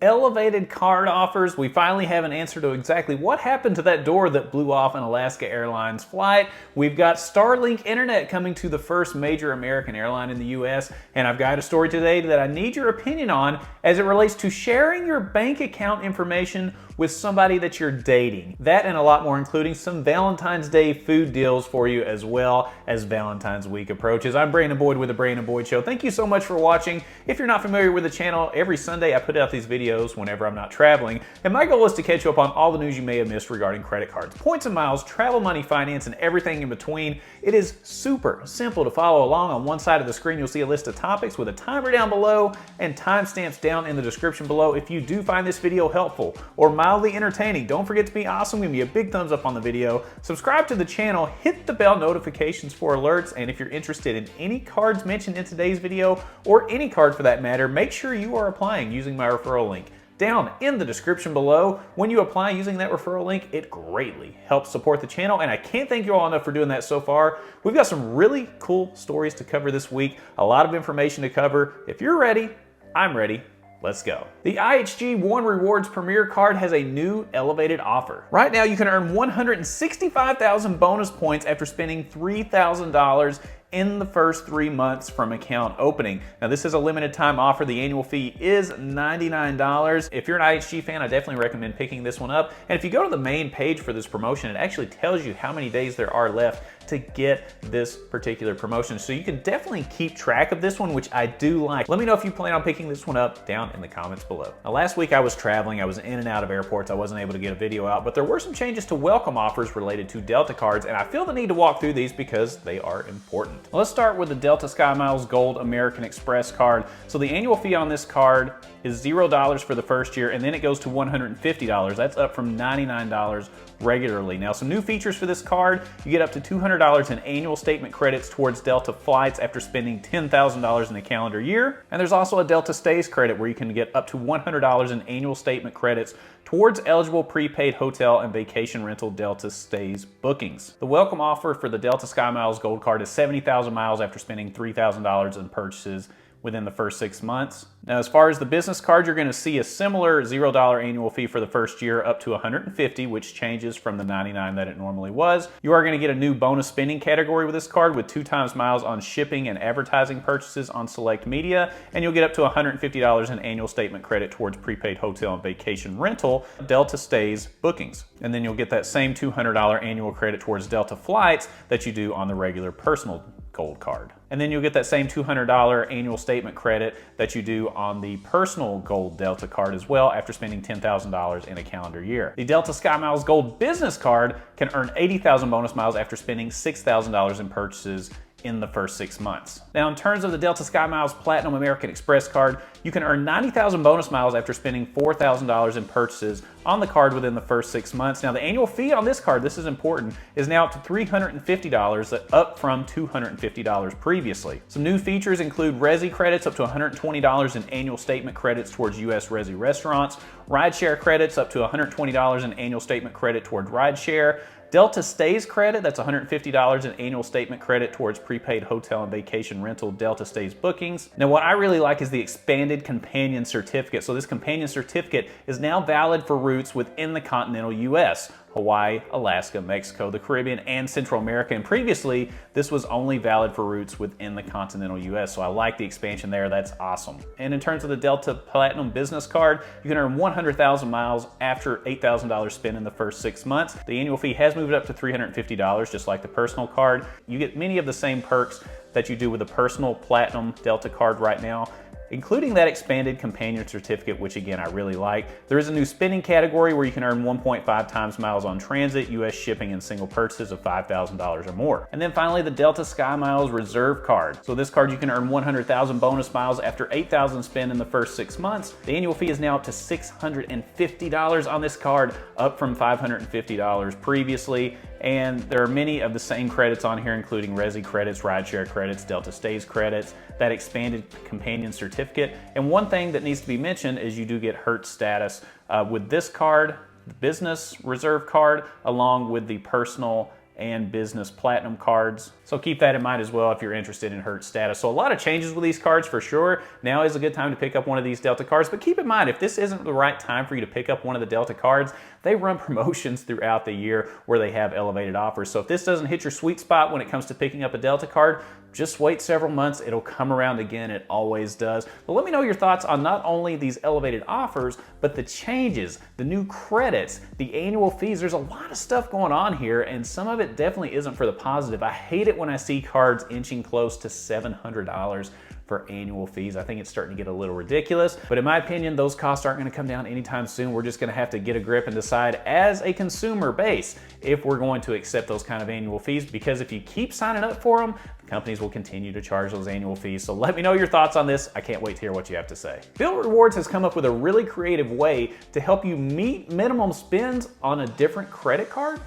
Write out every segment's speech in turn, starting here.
Elevated card offers. We finally have an answer to exactly what happened to that door that blew off an Alaska Airlines flight. We've got Starlink internet coming to the first major American airline in the US, and I've got a story today that I need your opinion on as it relates to sharing your bank account information with somebody that you're dating. That and a lot more, including some Valentine's Day food deals for you as well as Valentine's Week approaches. I'm Brandon Boyd with The Brandon Boyd Show. Thank you so much for watching. If you're not familiar with the channel, every Sunday I put out these videos whenever I'm not traveling, and my goal is to catch you up on all the news you may have missed regarding credit cards, points and miles, travel, money, finance, and everything in between. It is super simple to follow along. On one side of the screen, you'll see a list of topics with a timer down below and timestamps down in the description below. If you do find this video helpful or mildly entertaining, don't forget to be awesome. Give me a big thumbs up on the video. Subscribe to the channel, hit the bell notifications for alerts, and if you're interested in any cards mentioned in today's video, or any card for that matter, make sure you are applying using my referral link down in the description below. When you apply using that referral link, it greatly helps support the channel, and I can't thank you all enough for doing that so far. We've got some really cool stories to cover this week, a lot of information to cover. If you're ready, I'm ready. Let's go. The IHG One Rewards Premier Card has a new elevated offer. Right now, you can earn 165,000 bonus points after spending $3,000 in the first 3 months from account opening. Now, this is a limited time offer. The annual fee is $99. If you're an IHG fan, I definitely recommend picking this one up. And if you go to the main page for this promotion, it actually tells you how many days there are left to get this particular promotion. So you can definitely keep track of this one, which I do like. Let me know if you plan on picking this one up down in the comments below. Now, last week I was traveling. I was in and out of airports. I wasn't able to get a video out, but there were some changes to welcome offers related to Delta cards, and I feel the need to walk through these because they are important. Let's start with the Delta SkyMiles Gold American Express card. So the annual fee on this card is $0 for the first year, and then it goes to $150. That's up from $99 regularly. Now, some new features for this card: you get up to $200 in annual statement credits towards Delta flights after spending $10,000 in a calendar year. And there's also a Delta Stays credit where you can get up to $100 in annual statement credits towards eligible prepaid hotel and vacation rental Delta Stays bookings. The welcome offer for the Delta SkyMiles Gold card is 70,000 miles after spending $3,000 in purchases within the first 6 months. Now, as far as the business card, you're going to see a similar $0 annual fee for the first year up to $150, which changes from the $99 that it normally was. You are going to get a new bonus spending category with this card with 2 times miles on shipping and advertising purchases on select media, and you'll get up to $150 in annual statement credit towards prepaid hotel and vacation rental Delta Stays bookings. And then you'll get that same $200 annual credit towards Delta flights that you do on the regular personal Gold card. And then you'll get that same $200 annual statement credit that you do on the personal Gold Delta card as well after spending $10,000 in a calendar year. The Delta SkyMiles Gold Business Card can earn 80,000 bonus miles after spending $6,000 in purchases in the first 6 months. Now, in terms of the Delta SkyMiles Platinum American Express card, you can earn 90,000 bonus miles after spending $4,000 in purchases on the card within the first 6 months. Now, the annual fee on this card, this is important, is now up to $350, up from $250 previously. Some new features include Resi credits up to $120 in annual statement credits towards US Resi restaurants, rideshare credits up to $120 in annual statement credit toward rideshare, Delta Stays credit, that's $150 in annual statement credit towards prepaid hotel and vacation rental Delta Stays bookings. Now, what I really like is the expanded companion certificate. So this companion certificate is now valid for routes within the continental US. Hawaii, Alaska, Mexico, the Caribbean, and Central America. And previously, this was only valid for routes within the continental US. So I like the expansion there. That's awesome. And in terms of the Delta Platinum Business Card, you can earn 100,000 miles after $8,000 spent in the first 6 months. The annual fee has moved up to $350, just like the personal card. You get many of the same perks that you do with the personal Platinum Delta card right now, including that expanded companion certificate, which again, I really like. There is a new spending category where you can earn 1.5 times miles on transit, US shipping, and single purchases of $5,000 or more. And then finally, the Delta SkyMiles Reserve card. So this card, you can earn 100,000 bonus miles after 8,000 spent in the first 6 months. The annual fee is now up to $650 on this card, up from $550 previously. And there are many of the same credits on here, including Resi credits, rideshare credits, Delta Stays credits, that expanded companion certificate. And one thing that needs to be mentioned is you do get Hertz status with this card, the business reserve card, along with the personal and business platinum cards. So keep that in mind as well if you're interested in Hertz status. So a lot of changes with these cards for sure. Now is a good time to pick up one of these Delta cards, but keep in mind, if this isn't the right time for you to pick up one of the Delta cards, they run promotions throughout the year where they have elevated offers. So if this doesn't hit your sweet spot when it comes to picking up a Delta card, just wait several months, it'll come around again, it always does. But let me know your thoughts on not only these elevated offers, but the changes, the new credits, the annual fees. There's a lot of stuff going on here, and some of it definitely isn't for the positive. I hate it when I see cards inching close to $700 for annual fees. I think it's starting to get a little ridiculous, but in my opinion, those costs aren't gonna come down anytime soon. We're just gonna have to get a grip and decide as a consumer base if we're going to accept those kind of annual fees, because if you keep signing up for them, companies will continue to charge those annual fees. So let me know your thoughts on this. I can't wait to hear what you have to say. Bilt Rewards has come up with a really creative way to help you meet minimum spends on a different credit card.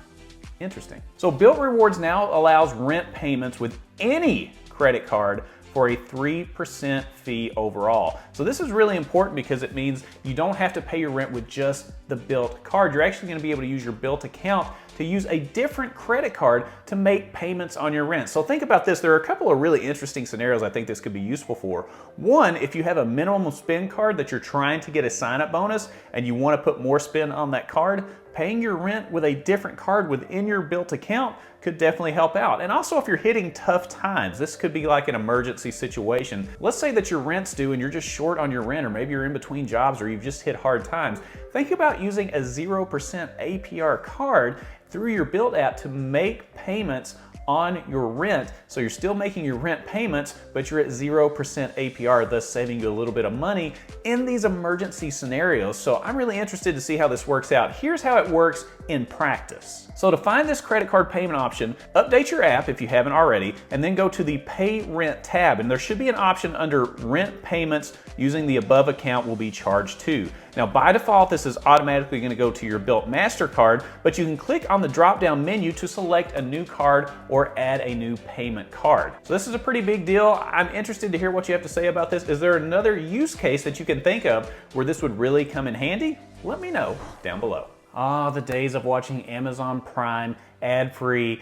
Interesting. So Bilt Rewards now allows rent payments with any credit card for a 3% fee overall. So this is really important because it means you don't have to pay your rent with just the Bilt card. You're actually gonna be able to use your Bilt account to use a different credit card to make payments on your rent. So think about this. There are a couple of really interesting scenarios I think this could be useful for. One, if you have a minimum spend card that you're trying to get a sign-up bonus and you wanna put more spend on that card, paying your rent with a different card within your Bilt account could definitely help out. And also if you're hitting tough times, this could be like an emergency situation. Let's say that your rent's due and you're just short on your rent, or maybe you're in between jobs or you've just hit hard times. Think about using a 0% APR card through your Bilt app to make payments on your rent. So you're still making your rent payments, but you're at 0% APR, thus saving you a little bit of money in these emergency scenarios. So I'm really interested to see how this works out. Here's how it works in practice. So to find this credit card payment option, update your app if you haven't already, and then go to the Pay Rent tab, and there should be an option under Rent Payments using the above account will be charged to. Now by default, this is automatically gonna go to your Bilt MasterCard, but you can click on the drop-down menu to select a new card or add a new payment card. So this is a pretty big deal. I'm interested to hear what you have to say about this. Is there another use case that you can think of where this would really come in handy? Let me know down below. Ah, the days of watching Amazon Prime ad-free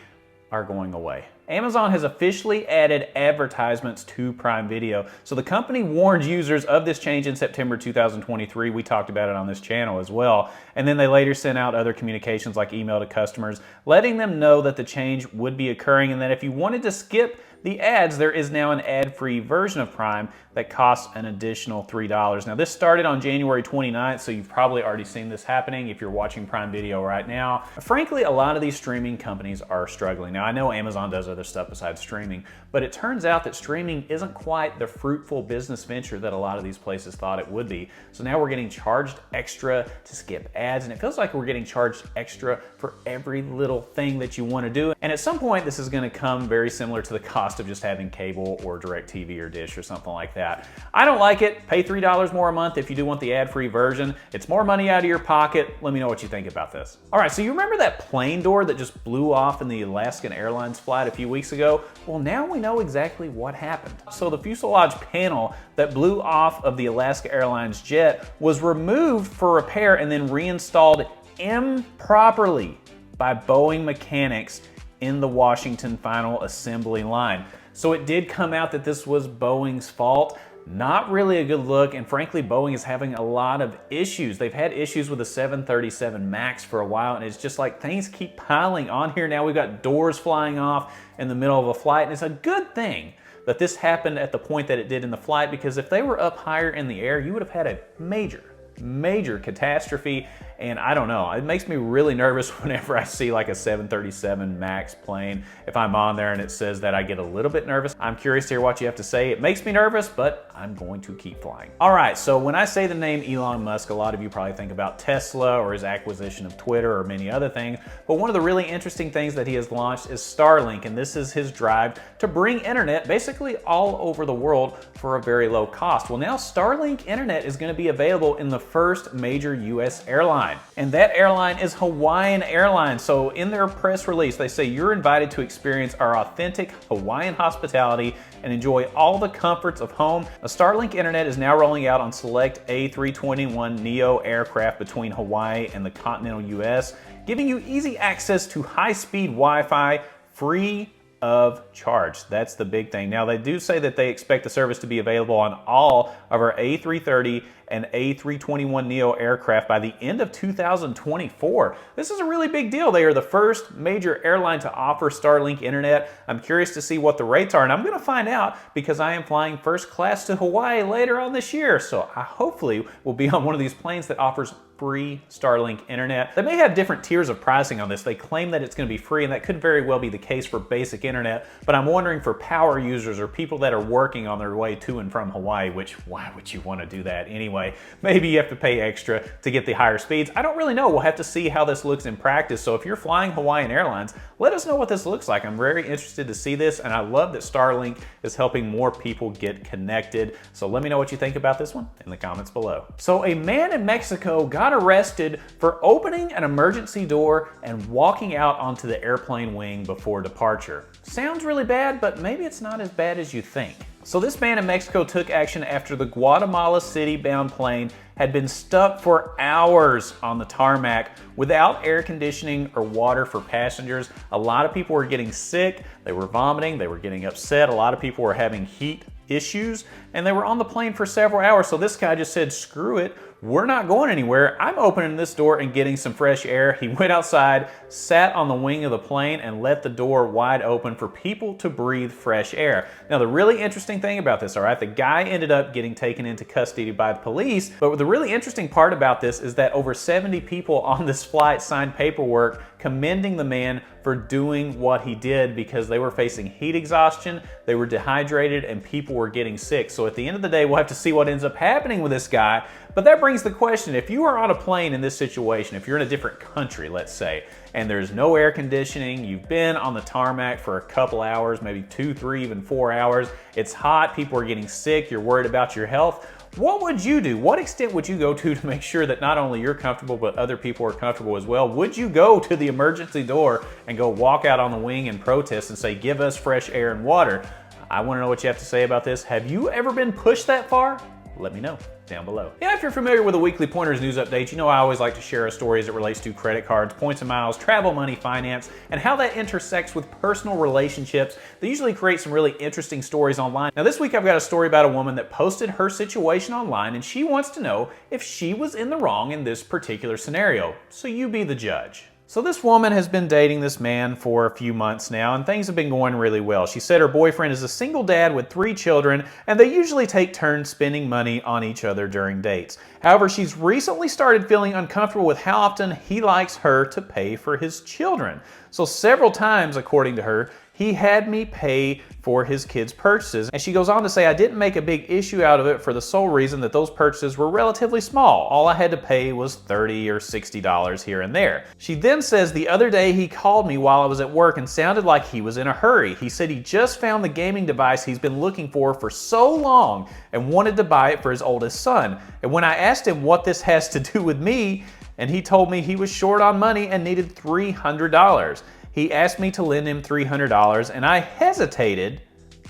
are going away. Amazon has officially added advertisements to Prime Video. So the company warned users of this change in September 2023. We talked about it on this channel as well. And then they later sent out other communications like email to customers, letting them know that the change would be occurring and that if you wanted to skip the ads, there is now an ad-free version of Prime that costs an additional $3. Now this started on January 29th, so you've probably already seen this happening if you're watching Prime Video right now. Frankly, a lot of these streaming companies are struggling. Now I know Amazon does other stuff besides streaming, but it turns out that streaming isn't quite the fruitful business venture that a lot of these places thought it would be. So now we're getting charged extra to skip ads, and it feels like we're getting charged extra for every little thing that you want to do. And at some point, this is going to come very similar to the cost of just having cable or DirecTV or Dish or something like that. I don't like it. Pay $3 more a month if you do want the ad-free version. It's more money out of your pocket. Let me know what you think about this. All right, so you remember that plane door that just blew off in the Alaskan Airlines flight a few weeks ago? Well, now we know exactly what happened. So the fuselage panel that blew off of the Alaska Airlines jet was removed for repair and then reinstalled improperly by Boeing mechanics in the Washington final assembly line. So it did come out that this was Boeing's fault. Not really a good look, and frankly, Boeing is having a lot of issues. They've had issues with the 737 MAX for a while, and it's just like things keep piling on here. Now we've got doors flying off in the middle of a flight, and it's a good thing that this happened at the point that it did in the flight, because if they were up higher in the air, you would have had a major catastrophe. And I don't know, it makes me really nervous whenever I see like a 737 MAX plane. If I'm on there and it says that, I get a little bit nervous. I'm curious to hear what you have to say. It makes me nervous, but I'm going to keep flying. All right, so when I say the name Elon Musk, a lot of you probably think about Tesla or his acquisition of Twitter or many other things. But one of the really interesting things that he has launched is Starlink, and this is his drive to bring internet basically all over the world for a very low cost. Well, now Starlink internet is going to be available in the first major US airline. airline, and that airline is Hawaiian Airlines. So in their press release, they say you're invited to experience our authentic Hawaiian hospitality and enjoy all the comforts of home. A Starlink internet is now rolling out on select A321neo aircraft between Hawaii and the continental US, giving you easy access to high-speed Wi-Fi free of charge. That's the big thing. Now, they do say that they expect the service to be available on all of our A330 and A321neo aircraft by the end of 2024. This is a really big deal. They are the first major airline to offer Starlink internet. I'm curious to see what the rates are, and I'm going to find out because I am flying first class to Hawaii later on this year. So I hopefully will be on one of these planes that offers free Starlink internet. They may have different tiers of pricing on this. They claim that it's going to be free, and that could very well be the case for basic internet, but I'm wondering for power users or people that are working on their way to and from Hawaii, which why would you want to do that anyway? Maybe you have to pay extra to get the higher speeds. I don't really know. We'll have to see how this looks in practice. So if you're flying Hawaiian Airlines, let us know what this looks like. I'm very interested to see this, and I love that Starlink is helping more people get connected. So let me know what you think about this one in the comments below. So a man in Mexico got arrested for opening an emergency door and walking out onto the airplane wing before departure. Sounds really bad, but maybe it's not as bad as you think. So this man in Mexico took action after the Guatemala City-bound plane had been stuck for hours on the tarmac without air conditioning or water for passengers. A lot of people were getting sick, they were vomiting, they were getting upset, a lot of people were having heat issues, and they were on the plane for several hours. So this guy just said, screw it, we're not going anywhere. I'm opening this door and getting some fresh air. He went outside, sat on the wing of the plane, and let the door wide open for people to breathe fresh air. Now, the really interesting thing about this, all right, the guy ended up getting taken into custody by the police, but the really interesting part about this is that over 70 people on this flight signed paperwork commending the man for doing what he did because they were facing heat exhaustion, they were dehydrated, and people were getting sick. So at the end of the day, we'll have to see what ends up happening with this guy. But that brings the question, if you are on a plane in this situation, if you're in a different country, let's say, and there's no air conditioning, you've been on the tarmac for a couple hours, maybe 2, 3, even 4 hours, it's hot, people are getting sick, you're worried about your health, what would you do? What extent would you go to make sure that not only you're comfortable, but other people are comfortable as well? Would you go to the emergency door and go walk out on the wing and protest and say, give us fresh air and water? I want to know what you have to say about this. Have you ever been pushed that far? Let me know down below. Yeah, if you're familiar with the weekly Pointers news updates, you know I always like to share a story as it relates to credit cards, points and miles, travel, money, finance, and how that intersects with personal relationships. They usually create some really interesting stories online. Now this week I've got a story about a woman that posted her situation online, and she wants to know if she was in the wrong in this particular scenario. So you be the judge. So this woman has been dating this man for a few months now, and things have been going really well. She said her boyfriend is a single dad with 3 children, and they usually take turns spending money on each other during dates. However, she's recently started feeling uncomfortable with how often he likes her to pay for his children. So several times, according to her, he had me pay for his kids' purchases. And she goes on to say, I didn't make a big issue out of it for the sole reason that those purchases were relatively small. All I had to pay was $30 or $60 here and there. She then says the other day he called me while I was at work and sounded like he was in a hurry. He said he just found the gaming device he's been looking for so long and wanted to buy it for his oldest son. And when I asked him what this has to do with me, and he told me he was short on money and needed $300. He asked me to lend him $300, and I hesitated,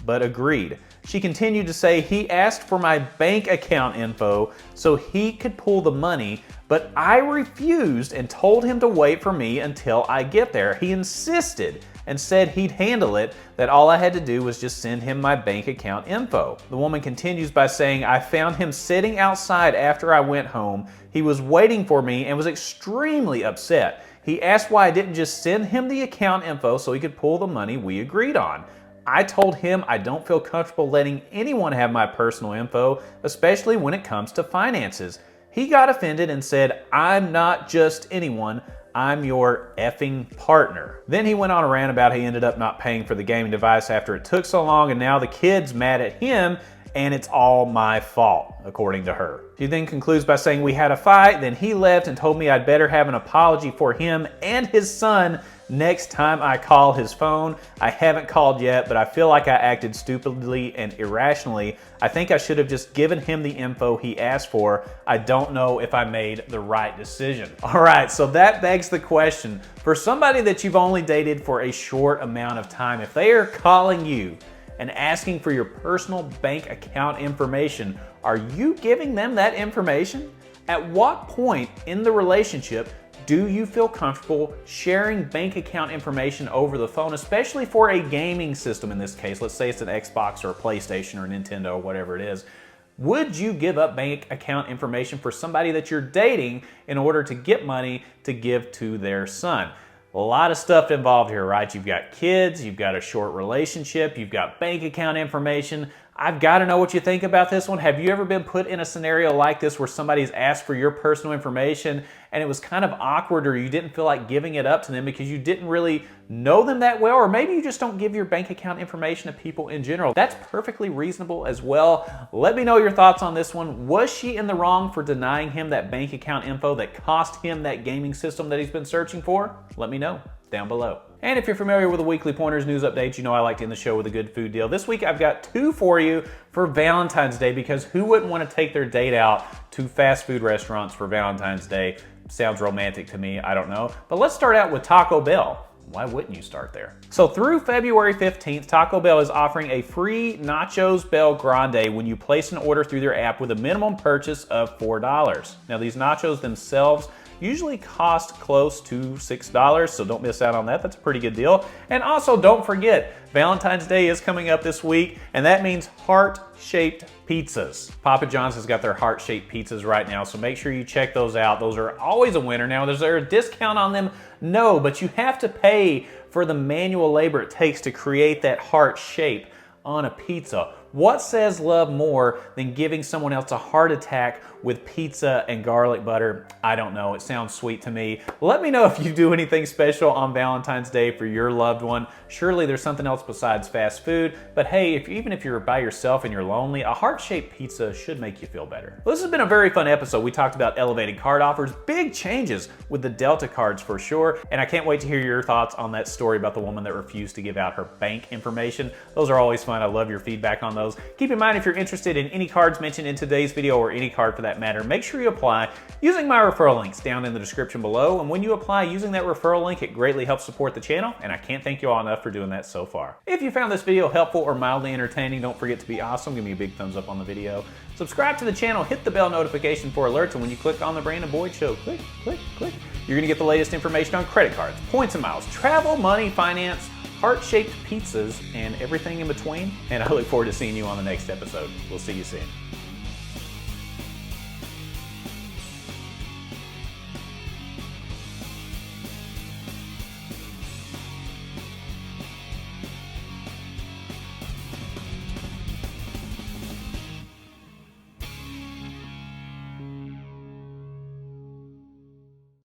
but agreed. She continued to say he asked for my bank account info so he could pull the money, but I refused and told him to wait for me until I get there. He insisted and said he'd handle it, that all I had to do was just send him my bank account info. The woman continues by saying, I found him sitting outside after I went home. He was waiting for me and was extremely upset. He asked why I didn't just send him the account info so he could pull the money we agreed on. I told him I don't feel comfortable letting anyone have my personal info, especially when it comes to finances. He got offended and said, I'm not just anyone, I'm your effing partner. Then he went on a rant about how he ended up not paying for the gaming device after it took so long, and now the kid's mad at him and it's all my fault, according to her. She then concludes by saying, we had a fight, then he left and told me I'd better have an apology for him and his son next time I call his phone. I haven't called yet, but I feel like I acted stupidly and irrationally. I think I should have just given him the info he asked for. I don't know if I made the right decision. All right, so that begs the question, for somebody that you've only dated for a short amount of time, if they are calling you and asking for your personal bank account information, are you giving them that information? At what point in the relationship do you feel comfortable sharing bank account information over the phone, especially for a gaming system in this case? Let's say it's an Xbox or a PlayStation or a Nintendo or whatever it is. Would you give up bank account information for somebody that you're dating in order to get money to give to their son? A lot of stuff involved here, right? You've got kids, you've got a short relationship, you've got bank account information. I've got to know what you think about this one. Have you ever been put in a scenario like this where somebody's asked for your personal information and it was kind of awkward, or you didn't feel like giving it up to them because you didn't really know them that well, or maybe you just don't give your bank account information to people in general? That's perfectly reasonable as well. Let me know your thoughts on this one. Was she in the wrong for denying him that bank account info that cost him that gaming system that he's been searching for? Let me know down below. And if you're familiar with the Weekly Pointers news updates, you know I like to end the show with a good food deal. This week I've got 2 for you for Valentine's Day, because who wouldn't want to take their date out to fast food restaurants for Valentine's Day? Sounds romantic to me, I don't know. But let's start out with Taco Bell. Why wouldn't you start there? So through February 15th, Taco Bell is offering a free Nachos Bel Grande when you place an order through their app with a minimum purchase of $4. Now these nachos themselves usually cost close to $6, so don't miss out on that. That's a pretty good deal. And also don't forget, Valentine's Day is coming up this week, and that means heart-shaped pizzas. Papa John's has got their heart-shaped pizzas right now, so make sure you check those out. Those are always a winner. Now, is there a discount on them? No, but you have to pay for the manual labor it takes to create that heart shape on a pizza. What says love more than giving someone else a heart attack with pizza and garlic butter? I don't know. It sounds sweet to me. Let me know if you do anything special on Valentine's Day for your loved one. Surely there's something else besides fast food. But hey, even if you're by yourself and you're lonely, a heart-shaped pizza should make you feel better. Well, this has been a very fun episode. We talked about elevated card offers, big changes with the Delta cards for sure. And I can't wait to hear your thoughts on that story about the woman that refused to give out her bank information. Those are always fun. I love your feedback on those. Keep in mind, if you're interested in any cards mentioned in today's video, or any card for that matter, make sure you apply using my referral links down in the description below. And when you apply using that referral link, it greatly helps support the channel, and I can't thank you all enough for doing that so far. If you found this video helpful or mildly entertaining, don't forget to be awesome. Give me a big thumbs up on the video. Subscribe to the channel, hit the bell notification for alerts, and when you click on the Brandon Boyd Show, click, you're gonna get the latest information on credit cards, points and miles, travel, money, finance, heart-shaped pizzas, and everything in between. And I look forward to seeing you on the next episode. We'll see you soon.